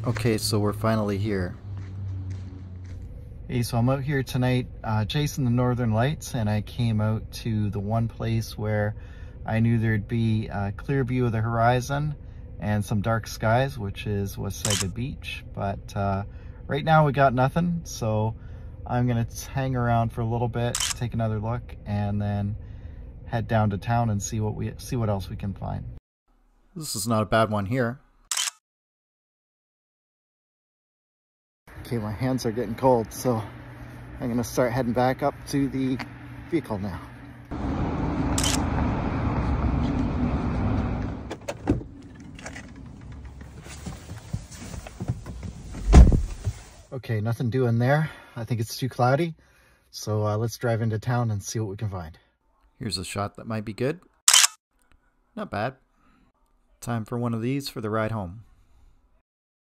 Okay, so we're finally here. Hey, so I'm out here tonight chasing the northern lights, and I came out to the one place where I knew there'd be a clear view of the horizon and some dark skies, which is Wasaga Beach. But right now we got nothing, so I'm gonna hang around for a little bit, take another look, and then head down to town and see what else we can find. This is not a bad one here. Okay, my hands are getting cold, so I'm gonna start heading back up to the vehicle now. Okay, nothing doing there. I think it's too cloudy, so let's drive into town and see what we can find. Here's a shot that might be good. Not bad. Time for one of these for the ride home.